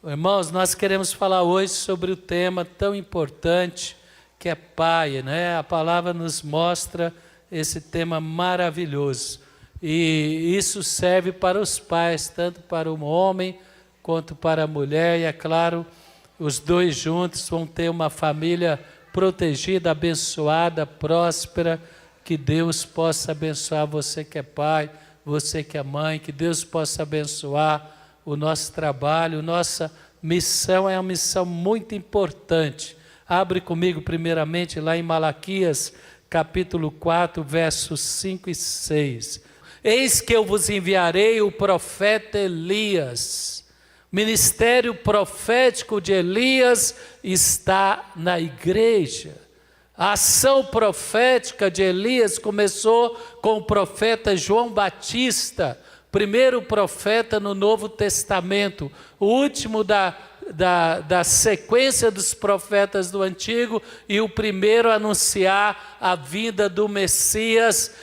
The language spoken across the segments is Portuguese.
Irmãos, nós queremos falar hoje sobre o tema tão importante que é pai, né? A palavra nos mostra esse tema maravilhoso. E isso serve para os pais, tanto para o homem quanto para a mulher. E é claro, os dois juntos vão ter uma família protegida, abençoada, próspera. Que Deus possa abençoar você que é pai, você que é mãe. Que Deus possa abençoar o nosso trabalho. Nossa missão é uma missão muito importante. Abre comigo primeiramente lá em Malaquias, capítulo 4, versos 5 e 6. Eis que eu vos enviarei o profeta Elias. O ministério profético de Elias está na igreja. A ação profética de Elias começou com o profeta João Batista, primeiro profeta no Novo Testamento, o último da sequência dos profetas do Antigo e o primeiro a anunciar a vinda do Messias.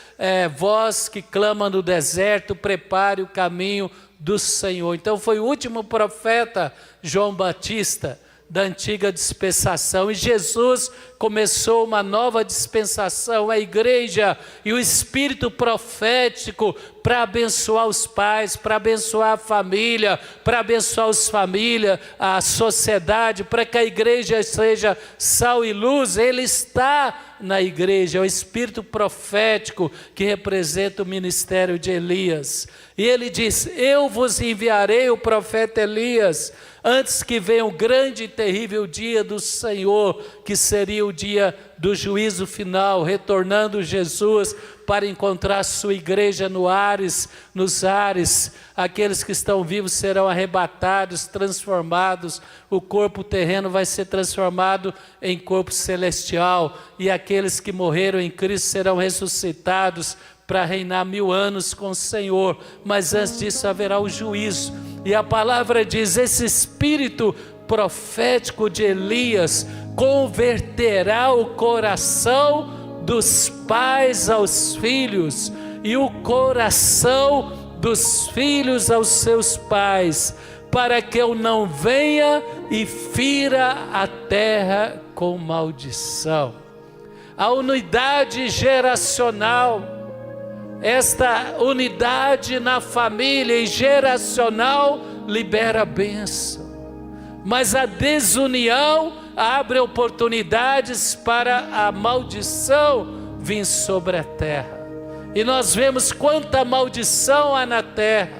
Voz que clama no deserto, prepare o caminho do Senhor. Então foi o último profeta, João Batista, da antiga dispensação, e Jesus começou uma nova dispensação, a igreja e o espírito profético para abençoar os pais, para abençoar a família, para abençoar os famílias, a sociedade, para que a igreja seja sal e luz. Ele está na igreja, é o espírito profético que representa o ministério de Elias. E ele diz: eu vos enviarei o profeta Elias, antes que venha o grande e terrível dia do Senhor, que seria o dia do juízo final, retornando Jesus para encontrar sua igreja nos ares. Aqueles que estão vivos serão arrebatados, transformados, o corpo terreno vai ser transformado em corpo celestial, e aqueles que morreram em Cristo serão ressuscitados para reinar 1000 anos com o Senhor. Mas antes disso haverá o juízo. E a palavra diz: esse espírito profético de Elias converterá o coração dos pais aos filhos e o coração dos filhos aos seus pais, para que eu não venha e fira a terra com maldição. A unidade geracional, esta unidade na família e geracional libera bênção, mas a desunião abre oportunidades para a maldição vir sobre a terra. E nós vemos quanta maldição há na terra,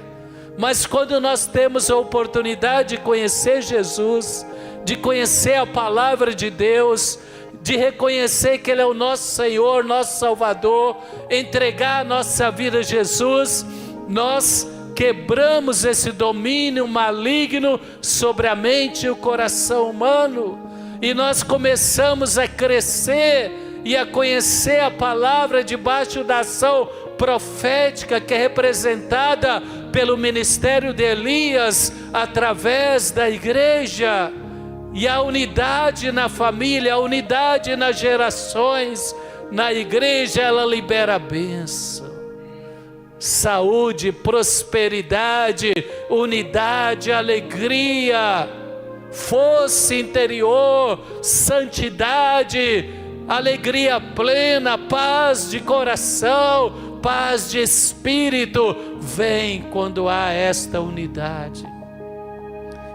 mas quando nós temos a oportunidade de conhecer Jesus, de conhecer a palavra de Deus, de reconhecer que Ele é o nosso Senhor, nosso Salvador, entregar a nossa vida a Jesus, nós quebramos esse domínio maligno sobre a mente e o coração humano, e nós começamos a crescer e a conhecer a palavra debaixo da ação profética que é representada pelo ministério de Elias através da igreja. E a unidade na família, a unidade nas gerações, na igreja, ela libera bênção, saúde, prosperidade, unidade, alegria, força interior, santidade, alegria plena, paz de coração, paz de espírito, vem quando há esta unidade.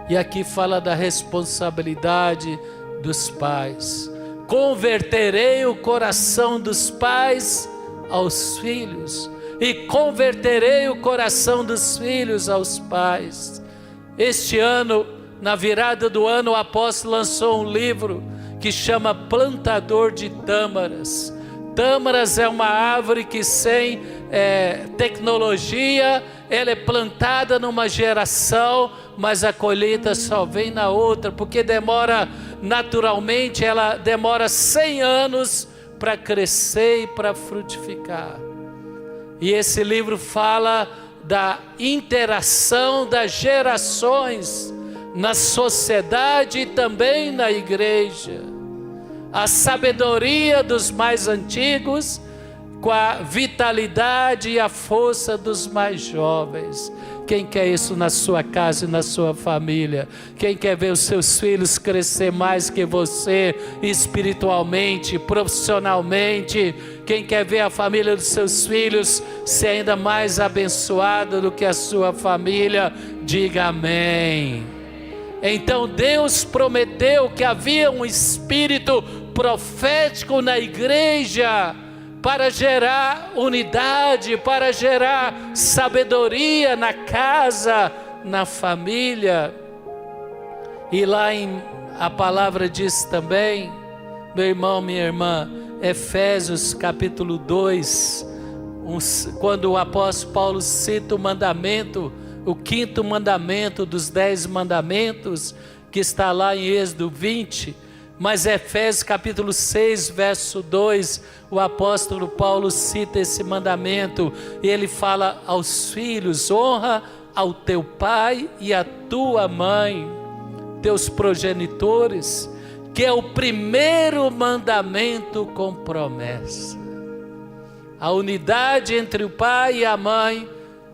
E aqui fala da responsabilidade dos pais. Converterei o coração dos pais aos filhos, e converterei o coração dos filhos aos pais. Este ano, na virada do ano, o apóstolo lançou um livro que chama Plantador de Tâmaras. Tâmaras é uma árvore que sem tecnologia, ela é plantada numa geração, mas a colheita só vem na outra, porque demora, naturalmente, ela demora 100 anos para crescer e para frutificar. E esse livro fala da interação das gerações na sociedade e também na igreja. A sabedoria dos mais antigos com a vitalidade e a força dos mais jovens. Quem quer isso na sua casa e na sua família? Quem quer ver os seus filhos crescer mais que você, espiritualmente, profissionalmente? Quem quer ver a família dos seus filhos ser ainda mais abençoada do que a sua família? Diga amém. Então Deus prometeu que havia um espírito profético na igreja, para gerar unidade, para gerar sabedoria na casa, na família. E lá a palavra diz também, meu irmão, minha irmã, Efésios capítulo 2, quando o apóstolo Paulo cita o mandamento, o 5º mandamento dos 10 mandamentos, que está lá em Êxodo 20, mas Efésios capítulo 6, verso 2, o apóstolo Paulo cita esse mandamento, e ele fala aos filhos: honra ao teu pai e à tua mãe, teus progenitores, que é o primeiro mandamento com promessa. A unidade entre o pai e a mãe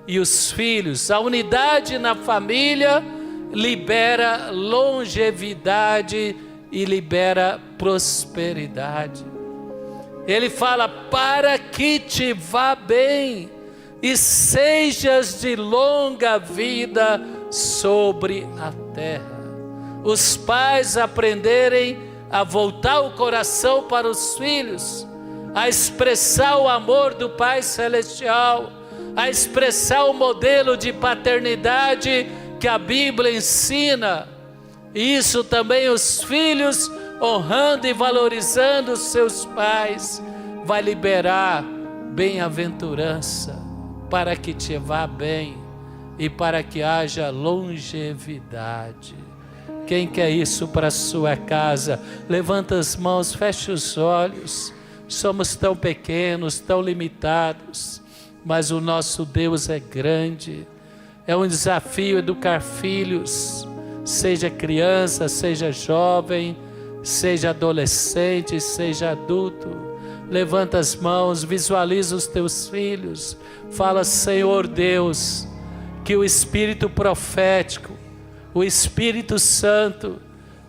e os filhos, a unidade na família libera longevidade e libera prosperidade. Ele fala: para que te vá bem e sejas de longa vida sobre a terra. Os pais aprenderem a voltar o coração para os filhos, a expressar o amor do Pai Celestial, a expressar o modelo de paternidade que a Bíblia ensina. Isso também os filhos honrando e valorizando os seus pais vai liberar bem-aventurança, para que te vá bem e para que haja longevidade. Quem quer isso para a sua casa? Levanta as mãos, feche os olhos. Somos tão pequenos, tão limitados, mas o nosso Deus é grande. É um desafio educar filhos, seja criança, seja jovem, seja adolescente, seja adulto. Levanta as mãos, visualiza os teus filhos, fala: Senhor Deus, que o Espírito profético, o Espírito Santo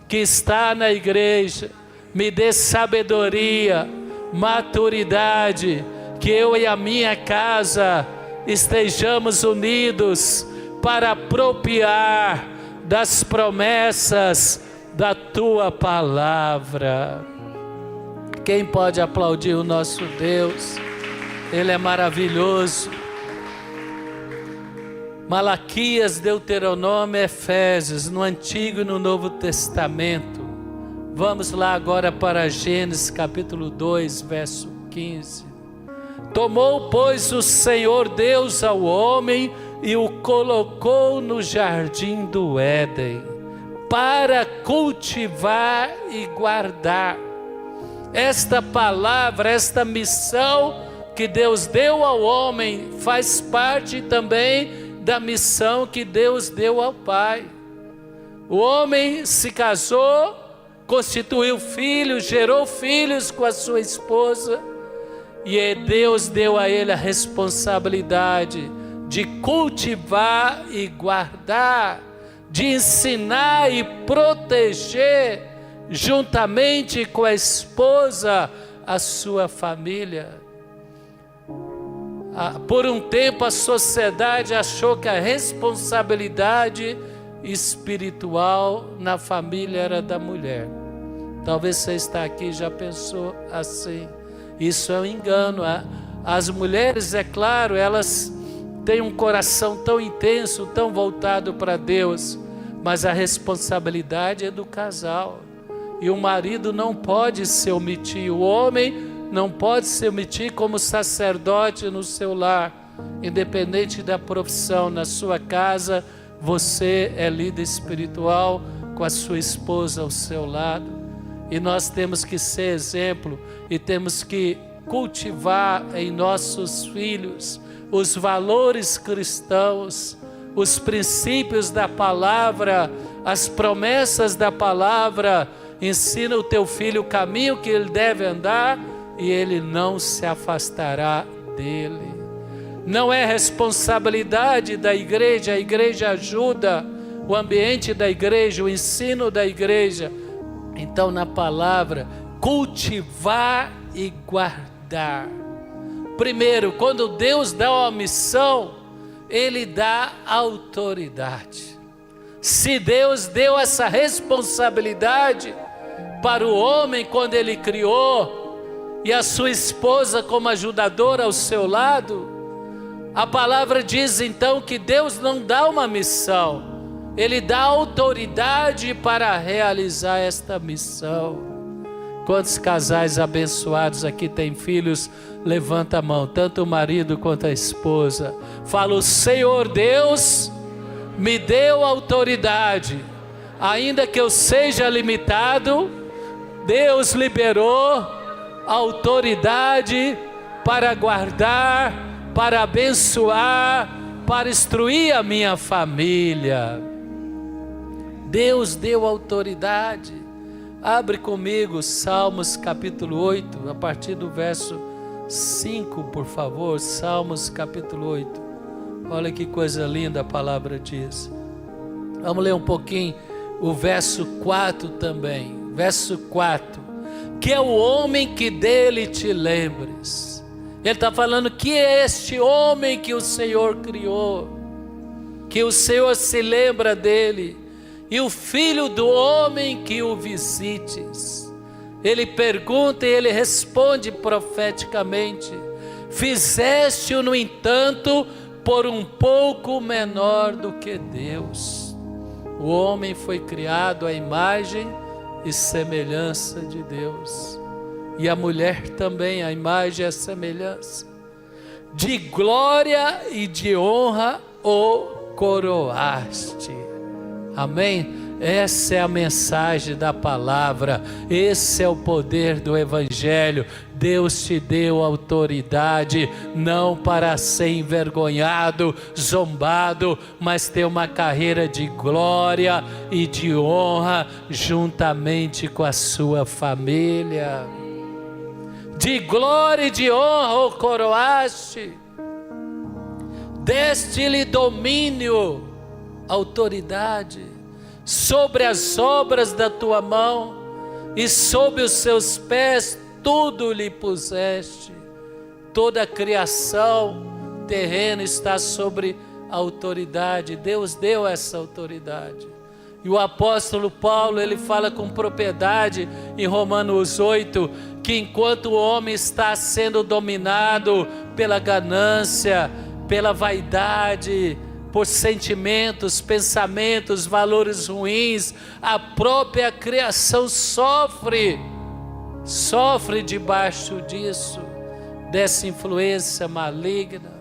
que está na igreja, me dê sabedoria, maturidade, que eu e a minha casa estejamos unidos para apropriar das promessas da tua palavra. Quem pode aplaudir o nosso Deus? Ele é maravilhoso. Malaquias, Deuteronômio, Efésios, no Antigo e no Novo Testamento. Vamos lá agora para Gênesis capítulo 2, verso 15. Tomou, pois, o Senhor Deus ao homem e o colocou no jardim do Éden, para cultivar e guardar. Esta palavra, esta missão que Deus deu ao homem, faz parte também da missão que Deus deu ao pai. O homem se casou, constituiu filhos, gerou filhos com a sua esposa, e Deus deu a ele a responsabilidade de cultivar e guardar, de ensinar e proteger, juntamente com a esposa, a sua família. Por um tempo a sociedade achou que a responsabilidade espiritual na família era da mulher. Talvez você está aqui e já pensou assim. Isso é um engano. As mulheres, é claro, elas têm um coração tão intenso, tão voltado para Deus, mas a responsabilidade é do casal. E o marido não pode se omitir, o homem não pode se omitir como sacerdote no seu lar, independente da profissão. Na sua casa, você é líder espiritual com a sua esposa ao seu lado, e nós temos que ser exemplo e temos que cultivar em nossos filhos os valores cristãos, os princípios da palavra, as promessas da palavra. Ensina o teu filho o caminho que ele deve andar e ele não se afastará dele. não é responsabilidade da igreja. A igreja ajuda o ambiente da igreja, o ensino da igreja. Então, na palavra, cultivar e guardar. Primeiro, quando Deus dá uma missão, Ele dá autoridade. Se Deus deu essa responsabilidade para o homem quando Ele criou, e a sua esposa como ajudadora ao seu lado, a palavra diz então que Deus não dá uma missão, Ele dá autoridade para realizar esta missão. Quantos casais abençoados aqui têm filhos? Levanta a mão, tanto o marido quanto a esposa. Fala: o Senhor Deus me deu autoridade, ainda que eu seja limitado, Deus liberou autoridade para guardar, para abençoar, para instruir a minha família. Deus deu autoridade. Abre comigo Salmos capítulo 8, a partir do verso 5, por favor. Salmos capítulo 8. Olha que coisa linda a palavra diz. Vamos ler um pouquinho o verso 4 também. Verso 4. Que é o homem que dele te lembres. Ele está falando que é este homem que o Senhor criou, que o Senhor se lembra dele. E o filho do homem que o visites. Ele pergunta e ele responde profeticamente: fizeste-o, no entanto, por um pouco menor do que Deus. O homem foi criado à imagem e semelhança de Deus. E a mulher também, a imagem e a semelhança. De glória e de honra o coroaste. Amém? Essa é a mensagem da palavra, esse é o poder do Evangelho. Deus te deu autoridade, não para ser envergonhado, zombado, mas ter uma carreira de glória e de honra, juntamente com a sua família. De glória e de honra o coroaste, deste-lhe domínio, autoridade sobre as obras da tua mão, e sob os seus pés tudo lhe puseste. Toda a criação terrena está sobre a autoridade. Deus deu essa autoridade. E o apóstolo Paulo, ele fala com propriedade em Romanos 8, que enquanto o homem está sendo dominado pela ganância, pela vaidade, por sentimentos, pensamentos, valores ruins, a própria criação sofre debaixo disso, dessa influência maligna.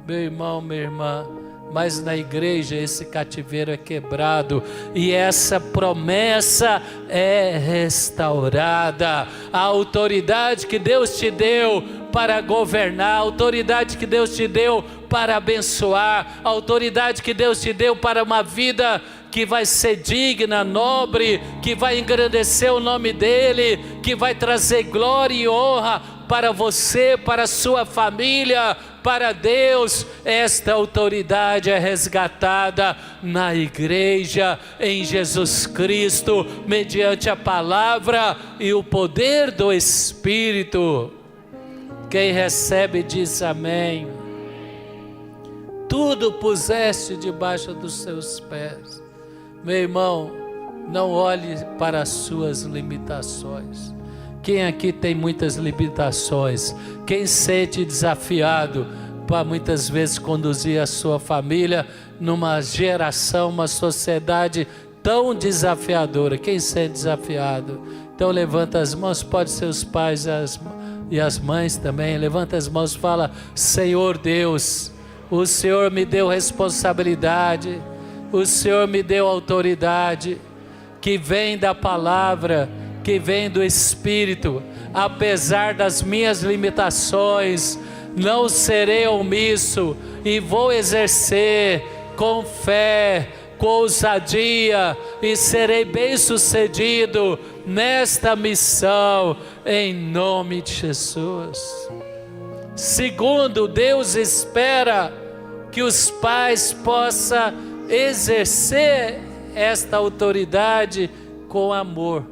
Meu irmão, minha irmã, mas na igreja esse cativeiro é quebrado e essa promessa é restaurada. A autoridade que Deus te deu para governar, a autoridade que Deus te deu para abençoar, a autoridade que Deus te deu para uma vida que vai ser digna, nobre, que vai engrandecer o nome dEle, que vai trazer glória e honra para você, para a sua família, para Deus. Esta autoridade é resgatada na igreja, em Jesus Cristo, mediante a palavra e o poder do Espírito. Quem recebe diz amém. Tudo puseste debaixo dos seus pés. Meu irmão, não olhe para as suas limitações. Quem aqui tem muitas limitações? Quem sente desafiado para muitas vezes conduzir a sua família numa geração, uma sociedade tão desafiadora? Quem sente desafiado? Então levanta as mãos, pode ser os pais e as mães também. Levanta as mãos e fala: Senhor Deus, o Senhor me deu responsabilidade, o Senhor me deu autoridade, que vem da palavra, que vem do Espírito. Apesar das minhas limitações, não serei omisso e vou exercer com fé, com ousadia, e serei bem-sucedido nesta missão, em nome de Jesus. Segundo, Deus espera que os pais possam exercer esta autoridade com amor.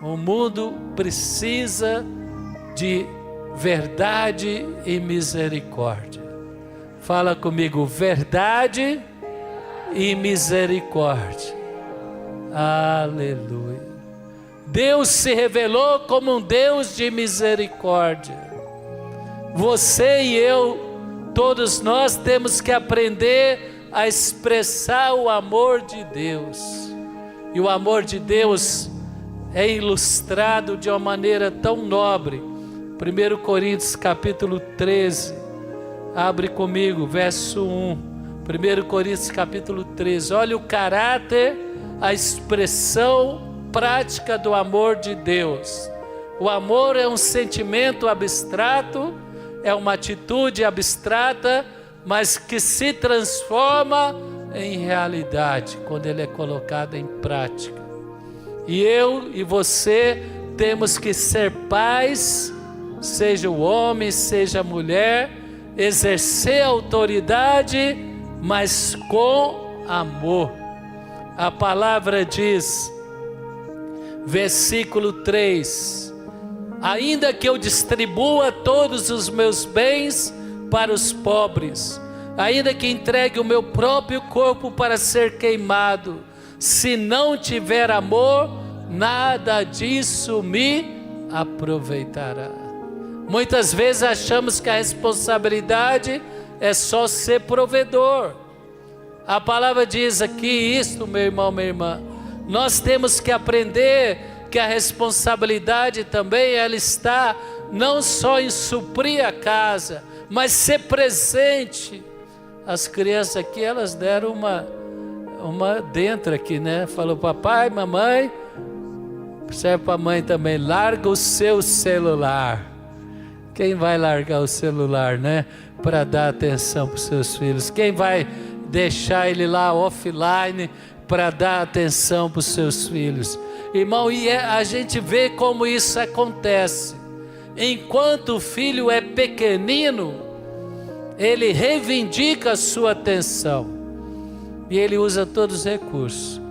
O mundo precisa de verdade e misericórdia. Fala comigo, verdade e misericórdia. Aleluia. Deus se revelou como um Deus de misericórdia. Você e eu, todos nós temos que aprender a expressar o amor de Deus. E o amor de Deus é ilustrado de uma maneira tão nobre. 1 Coríntios capítulo 13, abre comigo, verso 1. 1 Coríntios capítulo 13, olha o caráter, a expressão prática do amor de Deus. O amor é um sentimento abstrato, é uma atitude abstrata, mas que se transforma em realidade quando ele é colocado em prática. E eu e você temos que ser pais, seja o homem, seja a mulher, exercer a autoridade, mas com amor. A palavra diz, versículo 3, ainda que eu distribua todos os meus bens para os pobres, ainda que entregue o meu próprio corpo para ser queimado, se não tiver amor, nada disso me aproveitará. Muitas vezes achamos que a responsabilidade é só ser provedor. A palavra diz aqui isto, meu irmão, minha irmã. Nós temos que aprender que a responsabilidade também ela está não só em suprir a casa, mas ser presente. As crianças aqui, elas deram uma dentro aqui, né? Falou, papai, mamãe, serve para a mãe também, larga o seu celular. Quem vai largar o celular, né? Para dar atenção para os seus filhos? Quem vai deixar ele lá offline para dar atenção para os seus filhos? Irmão, e a gente vê como isso acontece. Enquanto o filho é pequenino, ele reivindica a sua atenção e ele usa todos os recursos.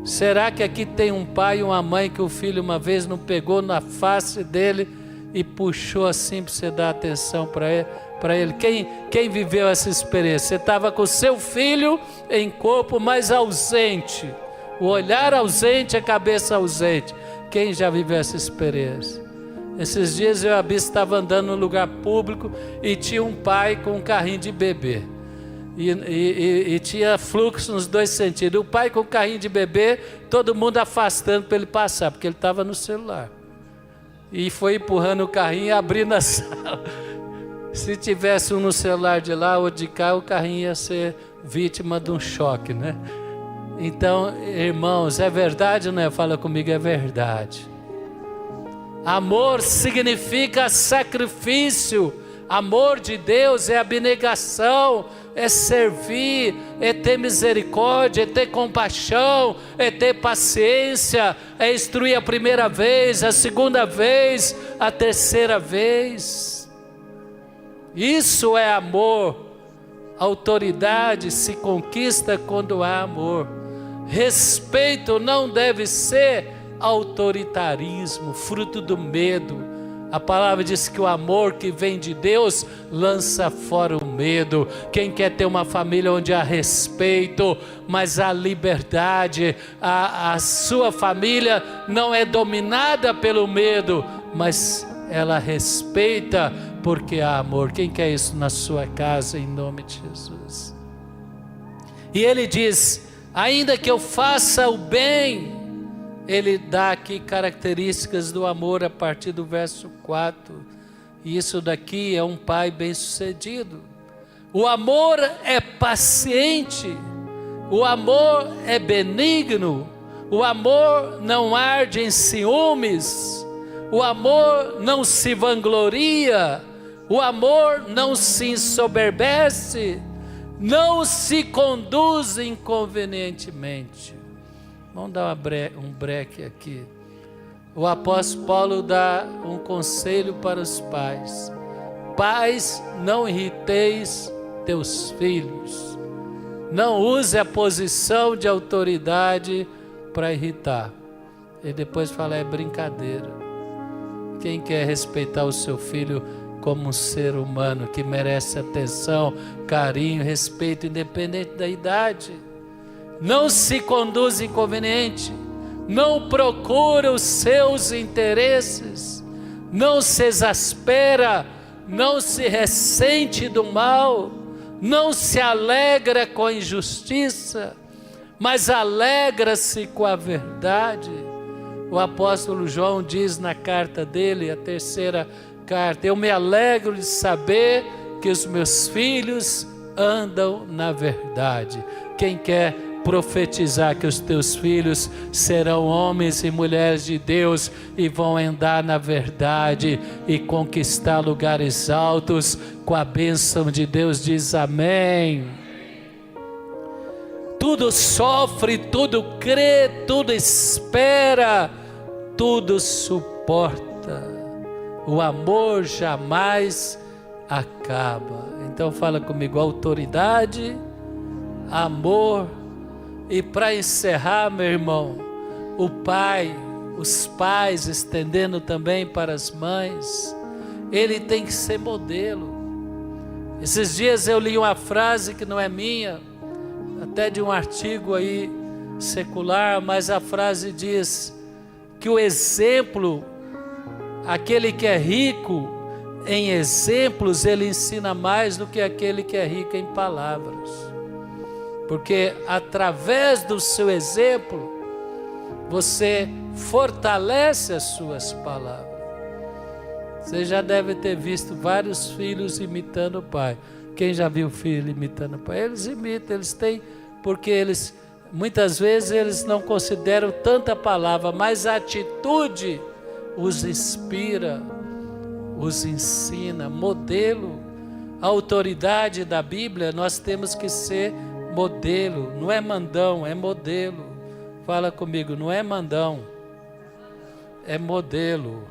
Será que aqui tem um pai e uma mãe que o filho uma vez não pegou na face dele e puxou assim para você dar atenção para ele? Quem viveu essa experiência? Você estava com seu filho em corpo, mas ausente. O olhar ausente, a cabeça ausente. Quem já viveu essa experiência? Esses dias eu e a Bia estava andando num lugar público e tinha um pai com um carrinho de bebê. E tinha fluxo nos dois sentidos. O pai com o carrinho de bebê, todo mundo afastando para ele passar, porque ele estava no celular. E foi empurrando o carrinho e abrindo a sala. Se tivesse um no celular de lá ou de cá, o carrinho ia ser vítima de um choque, né? Então, irmãos, é verdade ou não é? Fala comigo, é verdade. Amor significa sacrifício. Amor de Deus é abnegação, é servir, é ter misericórdia, é ter compaixão, é ter paciência, é instruir a primeira vez, a segunda vez, a terceira vez. Isso é amor. Autoridade se conquista quando há amor. Respeito não deve ser autoritarismo, fruto do medo. A palavra diz que o amor que vem de Deus lança fora o medo. Quem quer ter uma família onde há respeito, mas há liberdade, a sua família não é dominada pelo medo, mas ela respeita porque há amor. Quem quer isso na sua casa, em nome de Jesus? E ele diz, ainda que eu faça o bem, ele dá aqui características do amor a partir do verso 4. E isso daqui é um pai bem-sucedido. O amor é paciente, o amor é benigno, o amor não arde em ciúmes, o amor não se vangloria, o amor não se ensoberbece, não se conduz inconvenientemente. Vamos dar um break aqui. O apóstolo Paulo dá um conselho para os pais. Pais, não irriteis teus filhos. Não use a posição de autoridade para irritar. E depois fala, é brincadeira. Quem quer respeitar o seu filho como um ser humano que merece atenção, carinho, respeito, independente da idade? Não se conduz inconveniente, não procura os seus interesses, não se exaspera, não se ressente do mal, não se alegra com a injustiça, mas alegra-se com a verdade. O apóstolo João diz na carta dele, a terceira carta, eu me alegro de saber que os meus filhos andam na verdade. Quem quer profetizar que os teus filhos serão homens e mulheres de Deus e vão andar na verdade e conquistar lugares altos com a bênção de Deus, diz amém. Tudo sofre, tudo crê, tudo espera, tudo suporta. O amor jamais acaba. Então fala comigo, autoridade, amor. E para encerrar, meu irmão, o pai, os pais, estendendo também para as mães, ele tem que ser modelo. Esses dias eu li uma frase que não é minha, até de um artigo aí secular, mas a frase diz que o exemplo, aquele que é rico em exemplos, ele ensina mais do que aquele que é rico em palavras. Porque através do seu exemplo, você fortalece as suas palavras. Você já deve ter visto vários filhos imitando o pai. Quem já viu filho imitando o pai? Eles imitam, eles têm, porque eles, muitas vezes eles não consideram tanta palavra, mas a atitude os inspira, os ensina, modelo. A autoridade da Bíblia, nós temos que ser modelo, não é mandão, é modelo. Fala comigo, não é mandão, é modelo.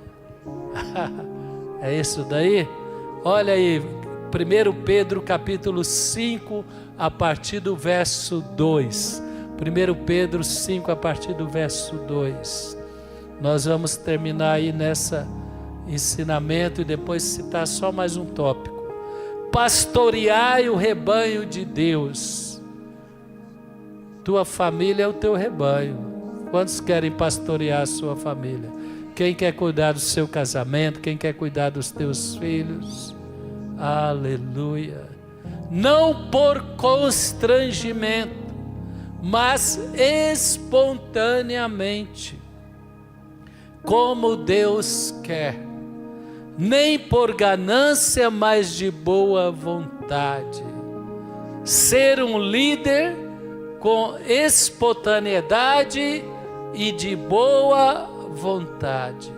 É isso daí? Olha aí, 1 Pedro capítulo 5, a partir do verso 2. 1 Pedro 5, a partir do verso 2. Nós vamos terminar aí nessa ensinamento e depois citar só mais um tópico. Pastoreai o rebanho de Deus. Tua família é o teu rebanho. Quantos querem pastorear a sua família? Quem quer cuidar do seu casamento? Quem quer cuidar dos teus filhos? Aleluia. Não por constrangimento, mas espontaneamente, como Deus quer. Nem por ganância, mas de boa vontade. Ser um líder com espontaneidade e de boa vontade,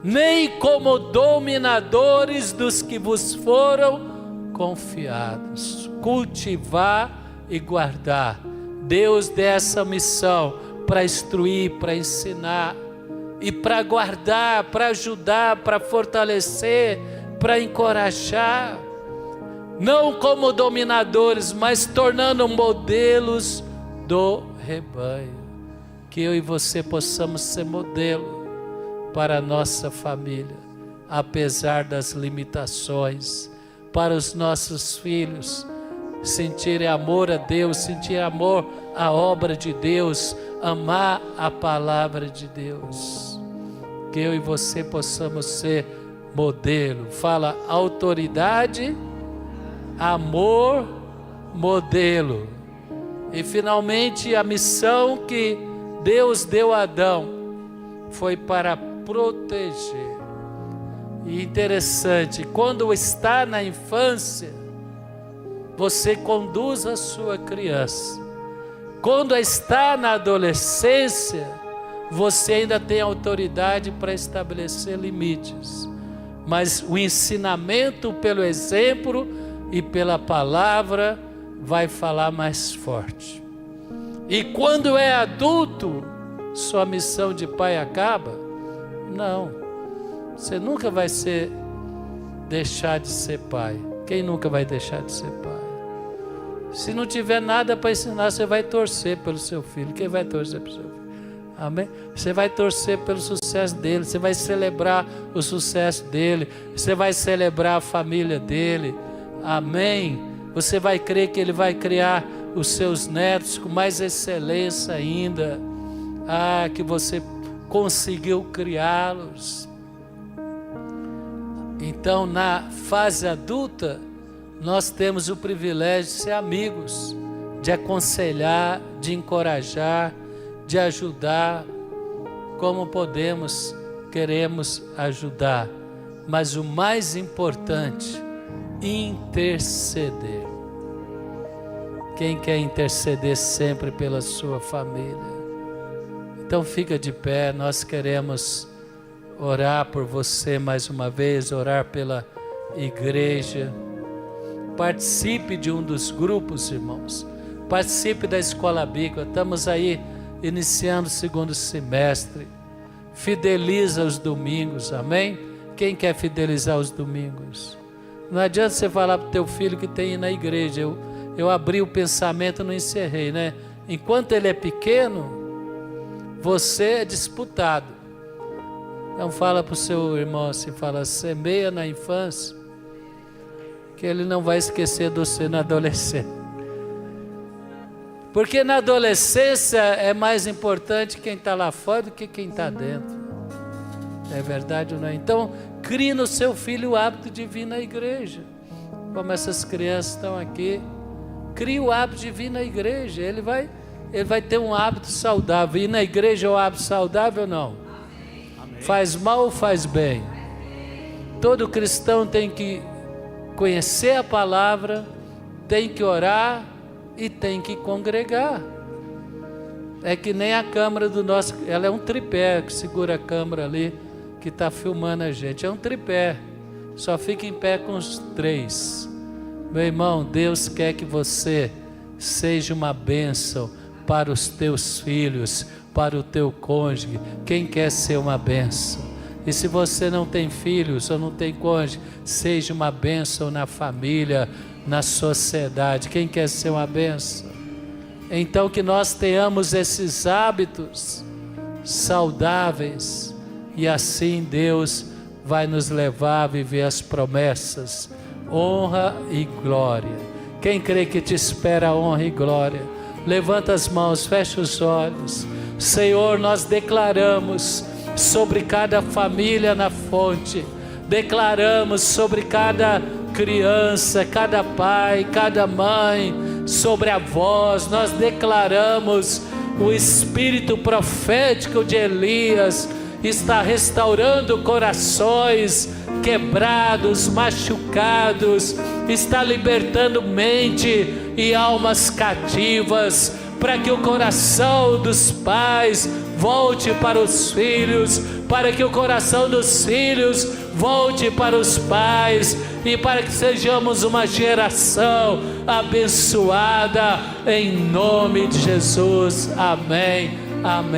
nem como dominadores dos que vos foram confiados. Cultivar e guardar. Deus deu essa missão para instruir, para ensinar e para guardar, para ajudar, para fortalecer, para encorajar. Não como dominadores, mas tornando modelos do rebanho. Que eu e você possamos ser modelo para a nossa família, apesar das limitações, para os nossos filhos sentirem amor a Deus, sentir amor à obra de Deus, amar a palavra de Deus. Que eu e você possamos ser modelo. Fala autoridade, amor, modelo. E finalmente a missão que Deus deu a Adão foi para proteger. E interessante, quando está na infância, você conduz a sua criança. Quando está na adolescência, você ainda tem autoridade para estabelecer limites. Mas o ensinamento pelo exemplo e pela palavra vai falar mais forte. E quando é adulto, sua missão de pai acaba? Não. Você nunca vai ser deixar de ser pai? Quem nunca vai deixar de ser pai? Se não tiver nada para ensinar, você vai torcer pelo seu filho. Quem vai torcer pelo seu filho? Amém? Você vai torcer pelo sucesso dele, você vai celebrar o sucesso dele, você vai celebrar a família dele. Amém? Você vai crer que ele vai criar os seus netos com mais excelência ainda. Que você conseguiu criá-los. Então, na fase adulta, nós temos o privilégio de ser amigos, de aconselhar, de encorajar, de ajudar como podemos, queremos ajudar. Mas o mais importante, interceder. Quem quer interceder sempre pela sua família? Então fica de pé, nós queremos orar por você mais uma vez, orar pela igreja. Participe de um dos grupos, irmãos. Participe da escola bíblica. Estamos aí iniciando o segundo semestre. Fideliza os domingos, amém? Quem quer fidelizar os domingos? Não adianta você falar para o teu filho que tem que ir na igreja. Eu abri o pensamento, não encerrei, né? Enquanto ele é pequeno, você é disputado. Então fala para o seu irmão assim, fala, semeia na infância, que ele não vai esquecer de você na adolescência. Porque na adolescência é mais importante quem está lá fora do que quem está dentro. É verdade ou não? Então, crie no seu filho o hábito de vir na igreja. Como essas crianças estão aqui. Crie o hábito de vir na igreja. Ele vai ter um hábito saudável. Ir na igreja é um hábito saudável ou não? Amém. Faz mal ou faz bem? Todo cristão tem que conhecer a palavra, tem que orar e tem que congregar. É que nem a câmera do nosso, ela é um tripé que segura a câmera ali, que está filmando a gente, é um tripé, só fica em pé com os três. Meu irmão, Deus quer que você seja uma bênção para os teus filhos, para o teu cônjuge. Quem quer ser uma bênção? E se você não tem filhos ou não tem cônjuge, seja uma bênção na família, na sociedade. Quem quer ser uma bênção? Então que nós tenhamos esses hábitos saudáveis e assim Deus vai nos levar a viver as promessas, honra e glória. Quem crê que te espera honra e glória? Levanta as mãos, fecha os olhos. Senhor, nós declaramos sobre cada família na fonte, declaramos sobre cada criança, cada pai, cada mãe, sobre avós, nós declaramos o espírito profético de Elias está restaurando corações quebrados, machucados, está libertando mente e almas cativas, para que o coração dos pais volte para os filhos, para que o coração dos filhos volte para os pais e para que sejamos uma geração abençoada em nome de Jesus. Amém. Amém.